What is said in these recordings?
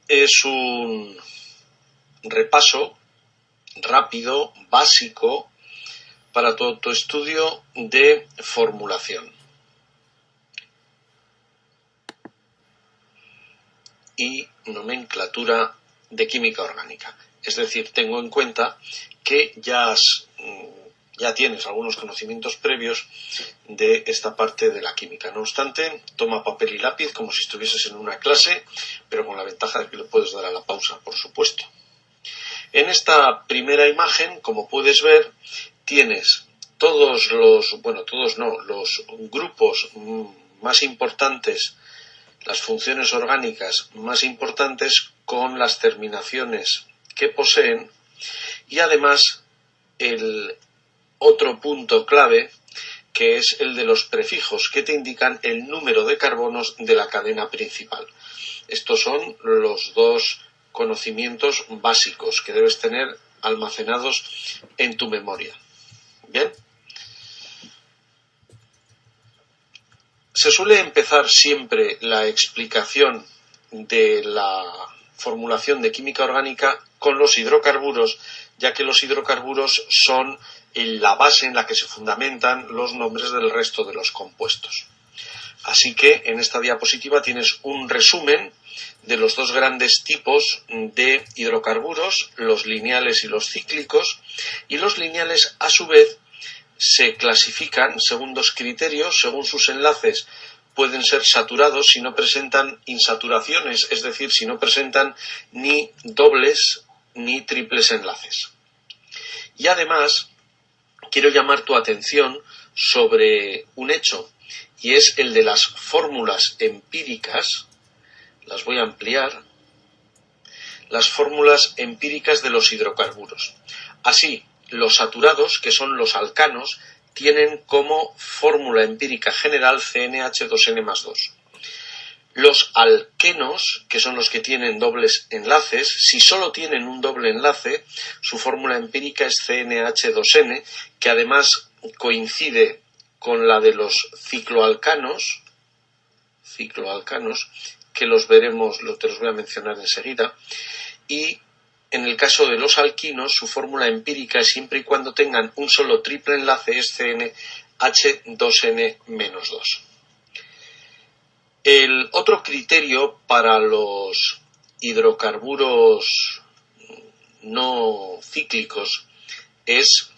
es un repaso rápido, básico, para tu estudio de formulación y nomenclatura de química orgánica. Es decir, tengo en cuenta que ya tienes algunos conocimientos previos de esta parte de la química. No obstante, toma papel y lápiz como si estuvieses en una clase, pero con la ventaja de que le puedes dar a la pausa, por supuesto. En esta primera imagen, como puedes ver, tienes los grupos más importantes, las funciones orgánicas más importantes con las terminaciones que poseen, y además el otro punto clave, que es el de los prefijos, que te indican el número de carbonos de la cadena principal. Estos son los dos conocimientos básicos que debes tener almacenados en tu memoria. Bien. Se suele empezar siempre la explicación de la formulación de química orgánica con los hidrocarburos, ya que los hidrocarburos son la base en la que se fundamentan los nombres del resto de los compuestos. Así que en esta diapositiva tienes un resumen de los dos grandes tipos de hidrocarburos, los lineales y los cíclicos, y los lineales a su vez se clasifican según dos criterios. Según sus enlaces pueden ser saturados si no presentan insaturaciones, es decir, si no presentan ni dobles ni triples enlaces. Y además quiero llamar tu atención sobre un hecho, y es el de las fórmulas empíricas. Las voy a ampliar. Las fórmulas empíricas de los hidrocarburos. Así, los saturados, que son los alcanos, tienen como fórmula empírica general CnH2n más 2. Los alquenos, que son los que tienen dobles enlaces, si solo tienen un doble enlace, su fórmula empírica es CnH2n, que además coincide con la de los cicloalcanos, que los veremos, te los voy a mencionar enseguida, y en el caso de los alquinos, su fórmula empírica, siempre y cuando tengan un solo triple enlace, es CnH2n-2. El otro criterio para los hidrocarburos no cíclicos es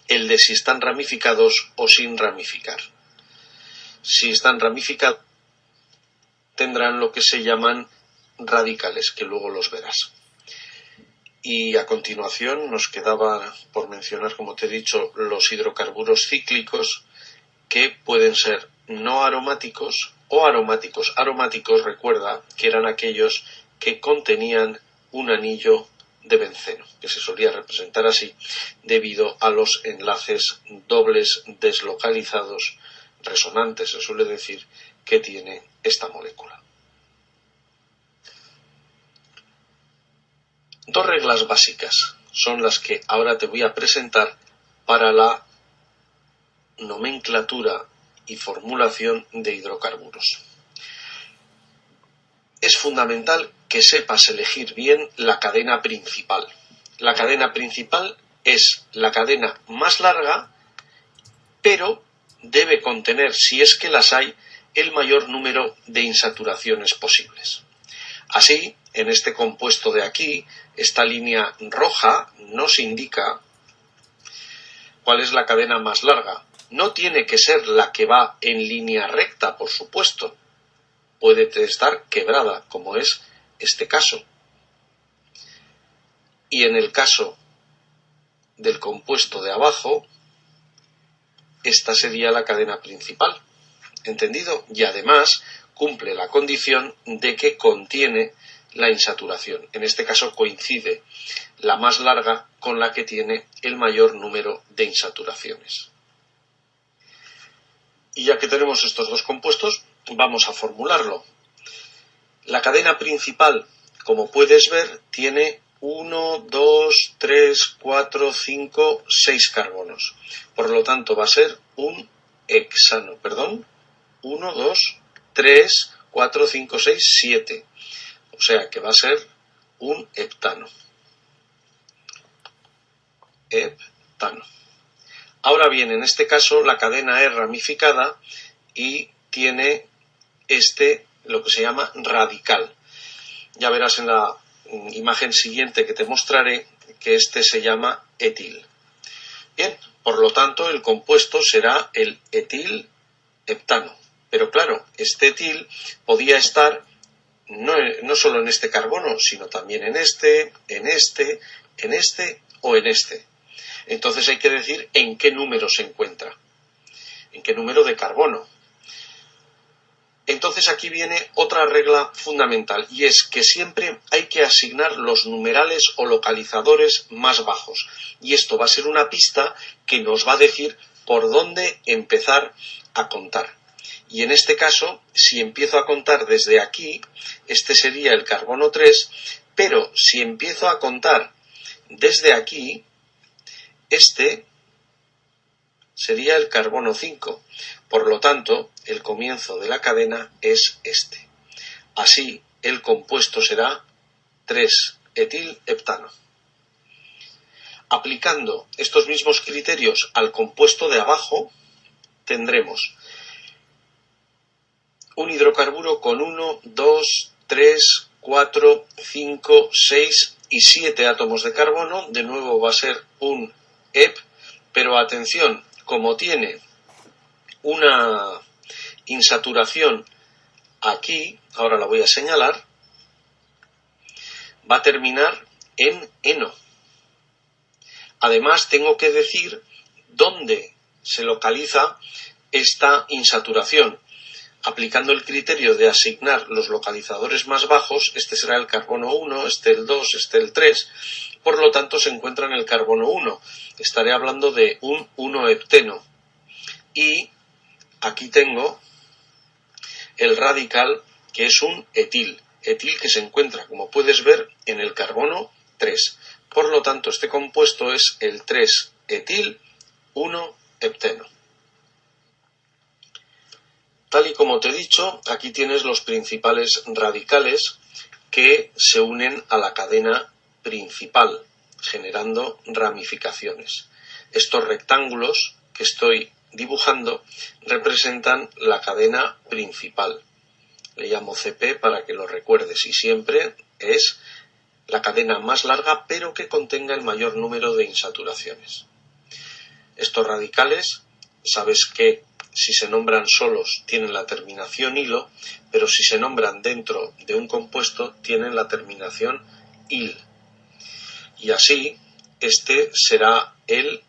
el de si están ramificados o sin ramificar. Si están ramificados, tendrán lo que se llaman radicales, que luego los verás. Y a continuación nos quedaba por mencionar, como te he dicho, los hidrocarburos cíclicos, que pueden ser no aromáticos o aromáticos. Aromáticos, recuerda, que eran aquellos que contenían un anillo de benceno, que se solía representar así debido a los enlaces dobles deslocalizados resonantes, se suele decir, que tiene esta molécula. Dos reglas básicas son las que ahora te voy a presentar para la nomenclatura y formulación de hidrocarburos. Es fundamental que sepas elegir bien la cadena principal. La cadena principal es la cadena más larga, pero debe contener, si es que las hay, el mayor número de insaturaciones posibles. Así, en este compuesto de aquí, esta línea roja nos indica cuál es la cadena más larga. No tiene que ser la que va en línea recta, por supuesto. Puede estar quebrada, como es este caso. Y en el caso del compuesto de abajo, esta sería la cadena principal. ¿Entendido? Y además cumple la condición de que contiene la insaturación. En este caso coincide la más larga con la que tiene el mayor número de insaturaciones. Y ya que tenemos estos dos compuestos, vamos a formularlo. La cadena principal, como puedes ver, tiene 1, 2, 3, 4, 5, 6 carbonos. Por lo tanto, va a ser un hexano, 1, 2, 3, 4, 5, 6, 7. O sea que va a ser un heptano. Heptano. Ahora bien, en este caso la cadena es ramificada y tiene lo que se llama radical. Ya verás en la imagen siguiente que te mostraré que se llama etil. Bien, por lo tanto el compuesto será el etil-heptano. Pero claro, este etil podía estar no solo en este carbono, sino también en este o en este. Entonces hay que decir en qué número se encuentra, en qué número de carbono. Entonces aquí viene otra regla fundamental, y es que siempre hay que asignar los numerales o localizadores más bajos. Y esto va a ser una pista que nos va a decir por dónde empezar a contar. Y en este caso, si empiezo a contar desde aquí, este sería el carbono 3, pero si empiezo a contar desde aquí, este sería el carbono 5. Por lo tanto, el comienzo de la cadena es este. Así, el compuesto será 3-etil-heptano. Aplicando estos mismos criterios al compuesto de abajo, tendremos un hidrocarburo con 1, 2, 3, 4, 5, 6 y 7 átomos de carbono. De nuevo va a ser un ep, pero atención, como tiene una insaturación aquí, ahora la voy a señalar, va a terminar en eno. Además, tengo que decir dónde se localiza esta insaturación. Aplicando el criterio de asignar los localizadores más bajos, este será el carbono 1, este el 2, este el 3, por lo tanto se encuentra en el carbono 1. Estaré hablando de un 1-hepteno. Y aquí tengo el radical, que es un etil que se encuentra, como puedes ver, en el carbono 3. Por lo tanto, este compuesto es el 3-etil-1-hepteno. Tal y como te he dicho, aquí tienes los principales radicales que se unen a la cadena principal, generando ramificaciones. Estos rectángulos que estoy dibujando representan la cadena principal. Le llamo CP para que lo recuerdes, y siempre es la cadena más larga pero que contenga el mayor número de insaturaciones. Estos radicales, sabes que si se nombran solos tienen la terminación hilo, pero si se nombran dentro de un compuesto tienen la terminación il. Y así, este será el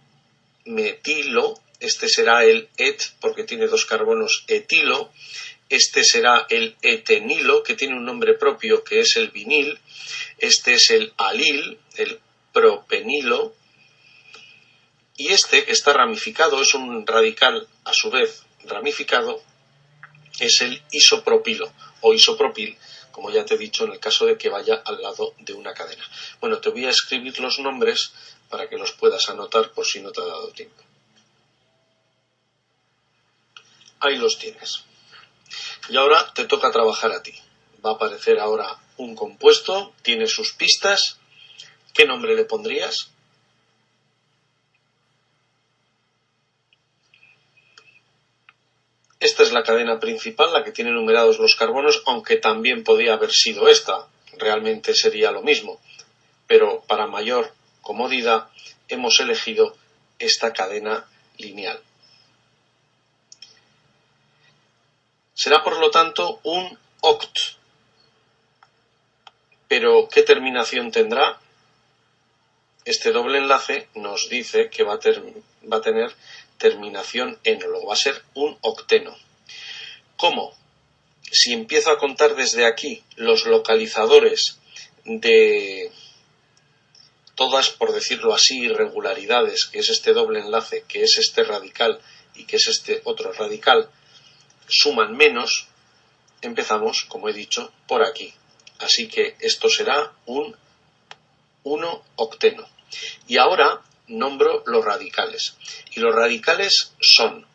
metilo, este será el et, porque tiene dos carbonos, etilo, este será el etenilo, que tiene un nombre propio, que es el vinil, este es el alil, el propenilo, y este, que está ramificado, es un radical a su vez ramificado, es el isopropilo o isopropil, como ya te he dicho, en el caso de que vaya al lado de una cadena. Bueno, te voy a escribir los nombres para que los puedas anotar por si no te ha dado tiempo. Ahí los tienes. Y ahora te toca trabajar a ti. Va a aparecer ahora un compuesto, tiene sus pistas. ¿Qué nombre le pondrías? Esta es la cadena principal, la que tiene numerados los carbonos, aunque también podía haber sido esta. Realmente sería lo mismo. Pero para mayor comodidad hemos elegido esta cadena lineal. Será por lo tanto un oct. Pero ¿qué terminación tendrá? Este doble enlace nos dice que va a tener terminación eno, luego va a ser un octeno. ¿Cómo? Si empiezo a contar desde aquí los localizadores de todas, por decirlo así, irregularidades, que es este doble enlace, que es este radical y que es este otro radical, suman menos, empezamos, como he dicho, por aquí. Así que esto será un 1-octeno. Y ahora nombro los radicales. Y los radicales son,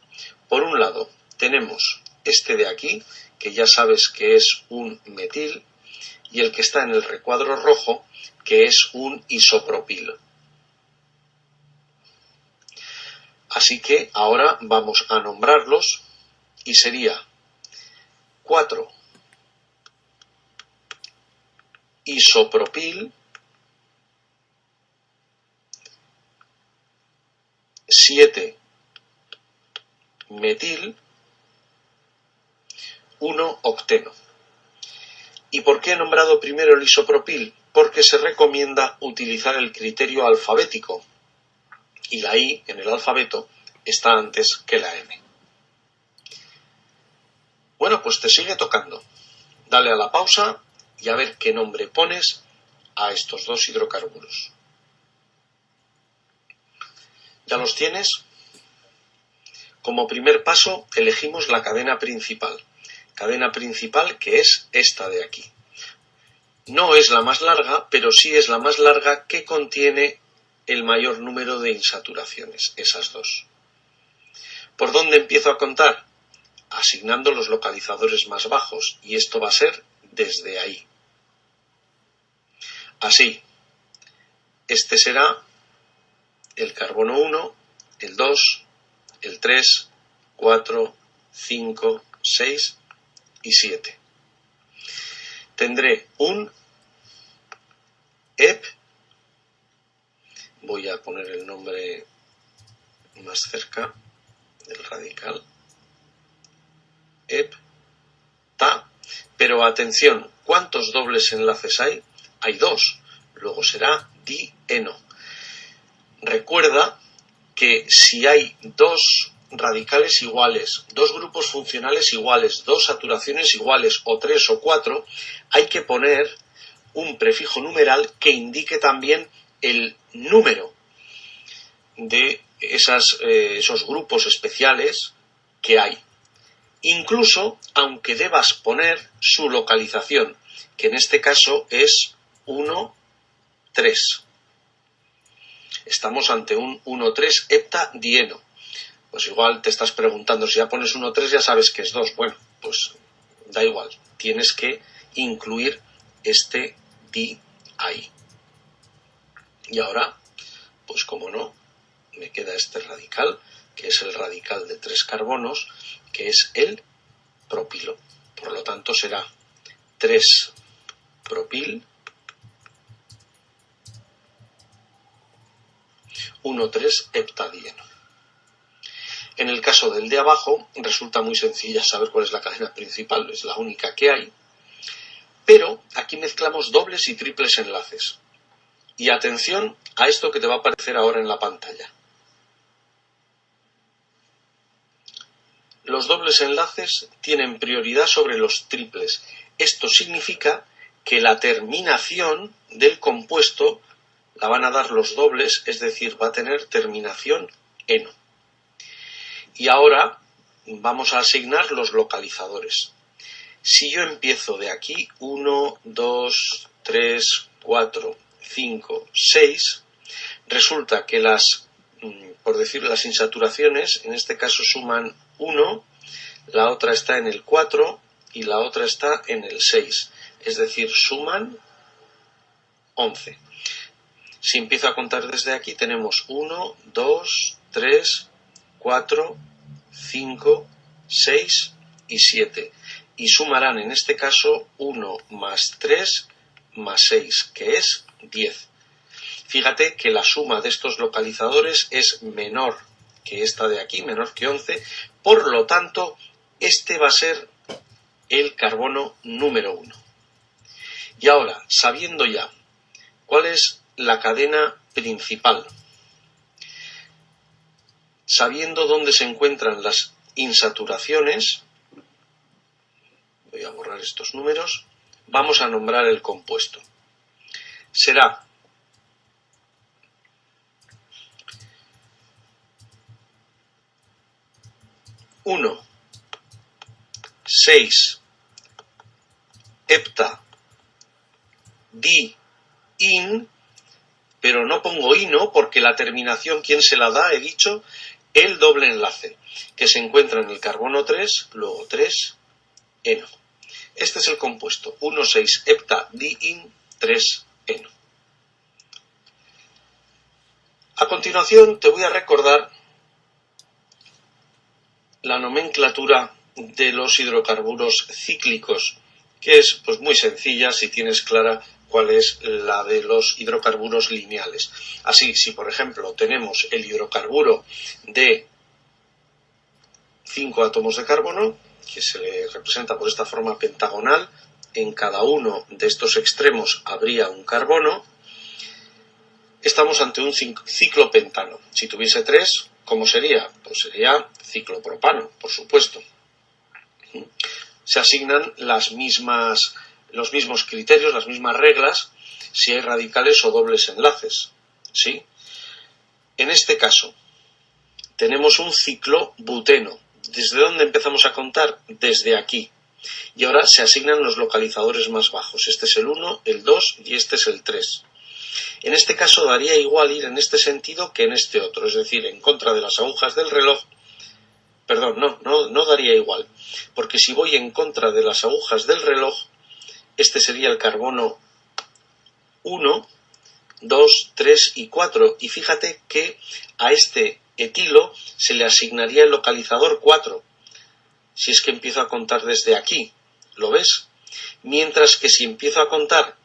por un lado, tenemos este de aquí, que ya sabes que es un metil, y el que está en el recuadro rojo, que es un isopropil. Así que ahora vamos a nombrarlos y sería 4 isopropil, 7 metil, 1 octeno. ¿Y por qué he nombrado primero el isopropil? Porque se recomienda utilizar el criterio alfabético y la I en el alfabeto está antes que la M. Bueno, pues te sigue tocando. Dale a la pausa y a ver qué nombre pones a estos dos hidrocarburos. ¿Ya los tienes? Como primer paso elegimos la cadena principal. Cadena principal que es esta de aquí. No es la más larga, pero sí es la más larga que contiene el mayor número de insaturaciones, esas dos. ¿Por dónde empiezo a contar? Asignando los localizadores más bajos, y esto va a ser desde ahí. Así, este será el carbono 1, el 2, el 3, 4, 5, 6 y 7. Tendré un EP, voy a poner el nombre más cerca del radical, EP, Ta, pero atención, ¿cuántos dobles enlaces hay? Hay 2, luego será dieno. Recuerda que si hay 2 radicales iguales, 2 grupos funcionales iguales, 2 saturaciones iguales o 3 o 4, hay que poner un prefijo numeral que indique también el número de esos grupos especiales que hay. Incluso aunque debas poner su localización, que en este caso es 1, 3. Estamos ante un 1,3 heptadieno. Pues igual te estás preguntando, si ya pones 1,3 ya sabes que es 2. Bueno, pues da igual, tienes que incluir este di ahí. Y ahora, pues como no, me queda este radical, que es el radical de 3 carbonos, que es el propilo. Por lo tanto será 3 propil, 1,3 heptadieno. En el caso del de abajo resulta muy sencilla saber cuál es la cadena principal, es la única que hay, pero aquí mezclamos dobles y triples enlaces. Y atención a esto que te va a aparecer ahora en la pantalla. Los dobles enlaces tienen prioridad sobre los triples. Esto significa que la terminación del compuesto la van a dar los dobles, es decir, va a tener terminación eno. Y ahora vamos a asignar los localizadores. Si yo empiezo de aquí, 1, 2, 3, 4, 5, 6, resulta que las insaturaciones, en este caso suman 1, la otra está en el 4 y la otra está en el 6, es decir, suman 11. Si empiezo a contar desde aquí, tenemos 1, 2, 3, 4, 5, 6 y 7. Y sumarán en este caso 1 más 3 más 6, que es 10. Fíjate que la suma de estos localizadores es menor que esta de aquí, menor que 11. Por lo tanto, este va a ser el carbono número 1. Y ahora, sabiendo ya cuál es la cadena principal, sabiendo dónde se encuentran las insaturaciones, voy a borrar estos números, vamos a nombrar el compuesto. Será (1) 6 hepta di-in, pero no pongo ino porque la terminación, ¿quién se la da? He dicho el doble enlace, que se encuentra en el carbono 3, luego 3, eno. Este es el compuesto 1,6-heptadiin,3-eno. A continuación te voy a recordar la nomenclatura de los hidrocarburos cíclicos, que es pues muy sencilla si tienes clara cuál es la de los hidrocarburos lineales. Así, si por ejemplo tenemos el hidrocarburo de 5 átomos de carbono, que se le representa por esta forma pentagonal, en cada uno de estos extremos habría un carbono, estamos ante un ciclopentano. Si tuviese 3, ¿cómo sería? Pues sería ciclopropano, por supuesto. Se asignan los mismos criterios, las mismas reglas, si hay radicales o dobles enlaces, ¿sí? En este caso, tenemos un ciclobuteno. ¿Desde dónde empezamos a contar? Desde aquí. Y ahora se asignan los localizadores más bajos. Este es el 1, el 2 y este es el 3. En este caso daría igual ir en este sentido que en este otro, es decir, en contra de las agujas del reloj. Perdón, no daría igual, porque si voy en contra de las agujas del reloj, este sería el carbono 1, 2, 3 y 4. Y fíjate que a este etilo se le asignaría el localizador 4, si es que empiezo a contar desde aquí, ¿lo ves? Mientras que si empiezo a contar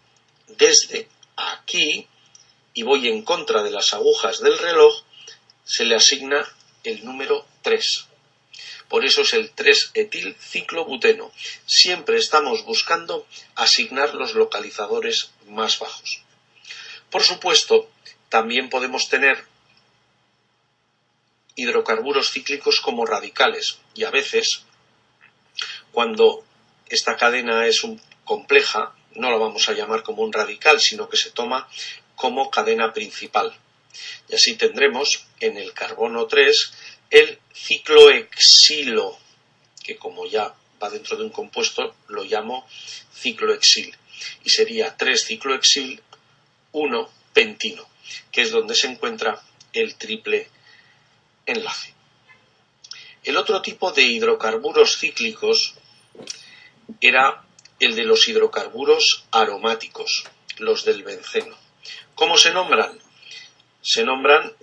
desde aquí y voy en contra de las agujas del reloj, se le asigna el número 3. Por eso es el 3-etilciclobuteno. Siempre estamos buscando asignar los localizadores más bajos. Por supuesto, también podemos tener hidrocarburos cíclicos como radicales, y a veces, cuando esta cadena es compleja, no la vamos a llamar como un radical, sino que se toma como cadena principal. Y así tendremos en el carbono 3 el ciclohexilo, que como ya va dentro de un compuesto, lo llamo ciclohexil. Y sería 3-ciclohexil, 1-pentino, que es donde se encuentra el triple enlace. El otro tipo de hidrocarburos cíclicos era el de los hidrocarburos aromáticos, los del benceno. ¿Cómo se nombran? Se nombran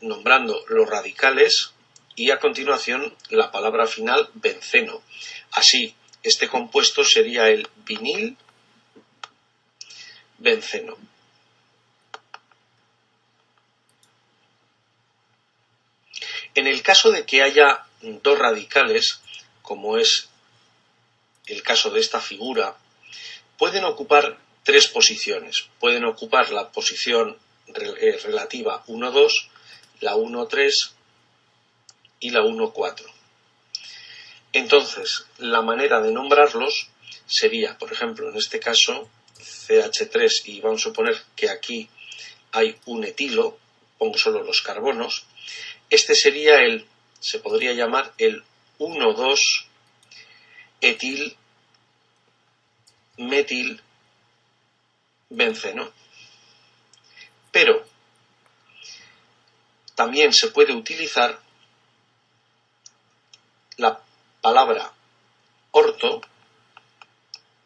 nombrando los radicales y a continuación la palabra final benceno. Así, este compuesto sería el vinil benceno. En el caso de que haya dos radicales, como es el caso de esta figura, pueden ocupar tres posiciones. Pueden ocupar la posición relativa 1,2, la 1,3 y la 1,4. Entonces, la manera de nombrarlos sería, por ejemplo, en este caso, CH3, y vamos a suponer que aquí hay un etilo, pongo solo los carbonos. Este sería se podría llamar el 1,2 etil metil benceno. Pero también se puede utilizar la palabra orto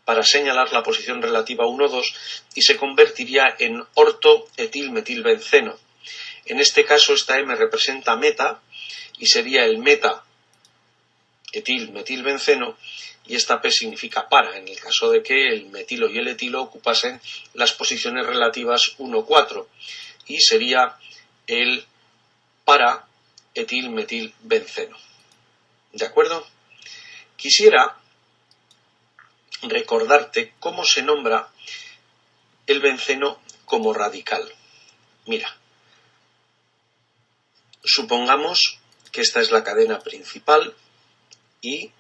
para señalar la posición relativa 1,2 y se convertiría en ortoetilmetilbenceno. En este caso esta M representa meta y sería el meta etilmetilbenceno y esta P significa para, en el caso de que el metilo y el etilo ocupasen las posiciones relativas 1,4 y sería el para etilmetilbenceno. ¿De acuerdo? Quisiera recordarte cómo se nombra el benceno como radical. Mira, supongamos que esta es la cadena principal y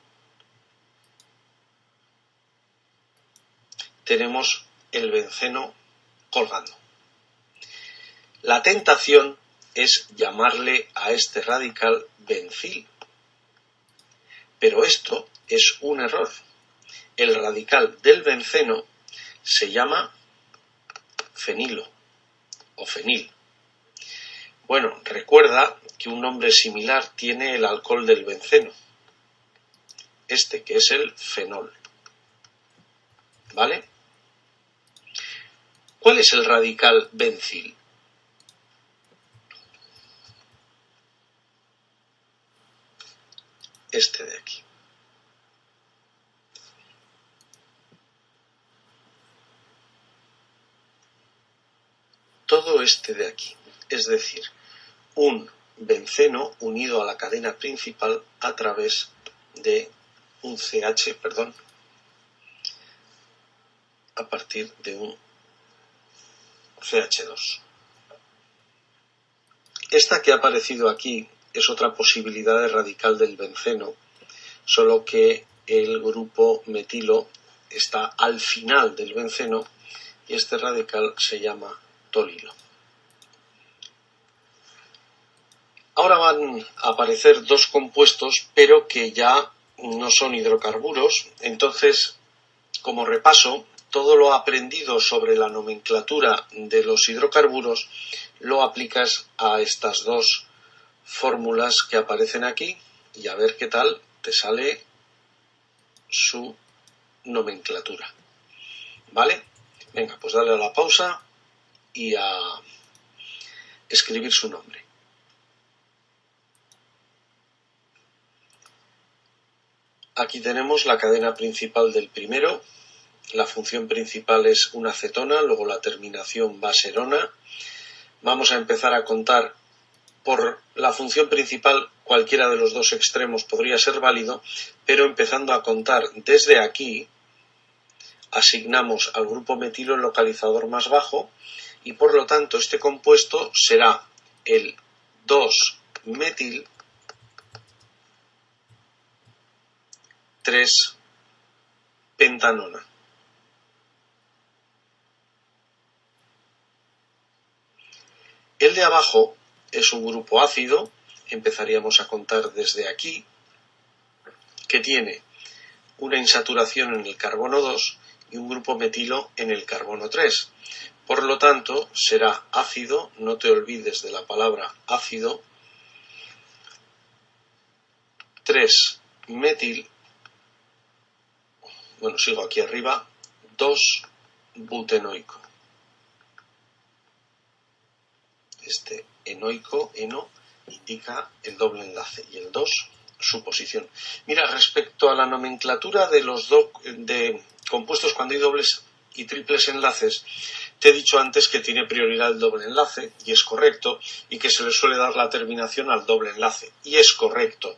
tenemos el benceno colgando. La tentación es llamarle a este radical bencil, pero esto es un error. El radical del benceno se llama fenilo o fenil. Bueno, recuerda que un nombre similar tiene el alcohol del benceno, este que es el fenol. ¿vale? ¿Cuál es el radical bencil? Este de aquí. Todo este de aquí, es decir, un benceno unido a la cadena principal a través de un CH, a partir de un CH2. Esta que ha aparecido aquí es otra posibilidad de radical del benceno, solo que el grupo metilo está al final del benceno y este radical se llama tolilo. Ahora van a aparecer dos compuestos, pero que ya no son hidrocarburos. Entonces, como repaso, todo lo aprendido sobre la nomenclatura de los hidrocarburos lo aplicas a estas dos fórmulas que aparecen aquí y a ver qué tal te sale su nomenclatura. ¿Vale? Venga, pues dale a la pausa y a escribir su nombre. Aquí tenemos la cadena principal del primero. La función principal es una cetona, luego la terminación va a ser ona. Vamos a empezar a contar por la función principal, cualquiera de los dos extremos podría ser válido, pero empezando a contar desde aquí, asignamos al grupo metilo el localizador más bajo y por lo tanto este compuesto será el 2-metil 3-pentanona. El de abajo es un grupo ácido, empezaríamos a contar desde aquí, que tiene una insaturación en el carbono 2 y un grupo metilo en el carbono 3. Por lo tanto, será ácido, no te olvides de la palabra ácido, 3-metil, bueno, sigo aquí arriba, 2-butenoico. Este enoico, eno, indica el doble enlace y el 2 su posición. Mira, respecto a la nomenclatura de los de compuestos cuando hay dobles y triples enlaces, te he dicho antes que tiene prioridad el doble enlace, y es correcto, y que se le suele dar la terminación al doble enlace, y es correcto.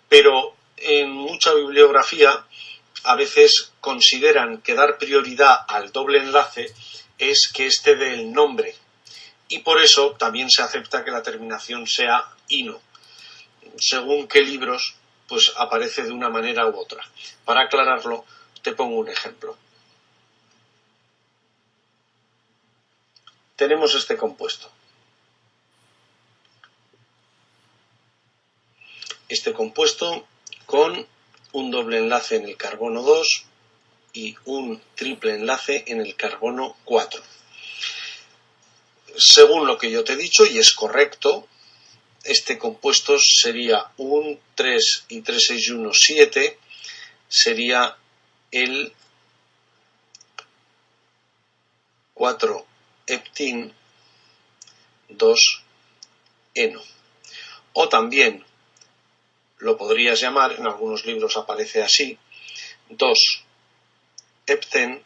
Pero en mucha bibliografía a veces consideran que dar prioridad al doble enlace es que esté del nombre, y por eso también se acepta que la terminación sea ino. Según qué libros, pues aparece de una manera u otra. Para aclararlo, te pongo un ejemplo. Tenemos este compuesto. Este compuesto con un doble enlace en el carbono 2 y un triple enlace en el carbono 4. Según lo que yo te he dicho, y es correcto, este compuesto sería un 3 y 3, 6 y 1, 7, sería el 4-heptin 2-eno. O también lo podrías llamar, en algunos libros aparece así, 2-hepten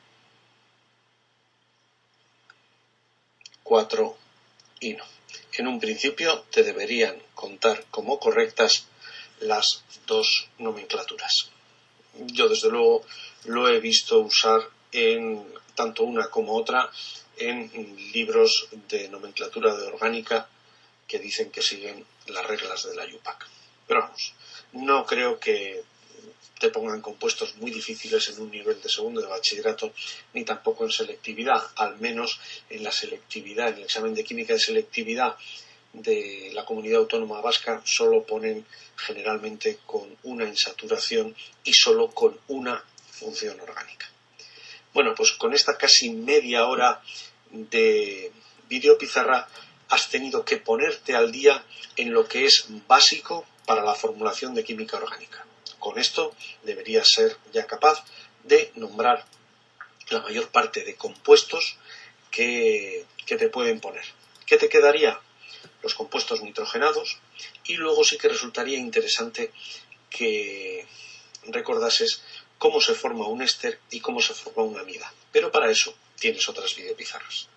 4-ino. En un principio te deberían contar como correctas las dos nomenclaturas. Yo desde luego lo he visto usar en tanto una como otra en libros de nomenclatura de orgánica que dicen que siguen las reglas de la IUPAC. Pero vamos, no creo que te pongan compuestos muy difíciles en un nivel de segundo de bachillerato, ni tampoco en selectividad, al menos en la selectividad, en el examen de química de selectividad de la Comunidad Autónoma Vasca solo ponen generalmente con una insaturación y solo con una función orgánica. Bueno, pues con esta casi media hora de videopizarra has tenido que ponerte al día en lo que es básico para la formulación de química orgánica. Con esto deberías ser ya capaz de nombrar la mayor parte de compuestos que te pueden poner. ¿Qué te quedaría? Los compuestos nitrogenados, y luego sí que resultaría interesante que recordases cómo se forma un éster y cómo se forma una amida. Pero para eso tienes otras videopizarras.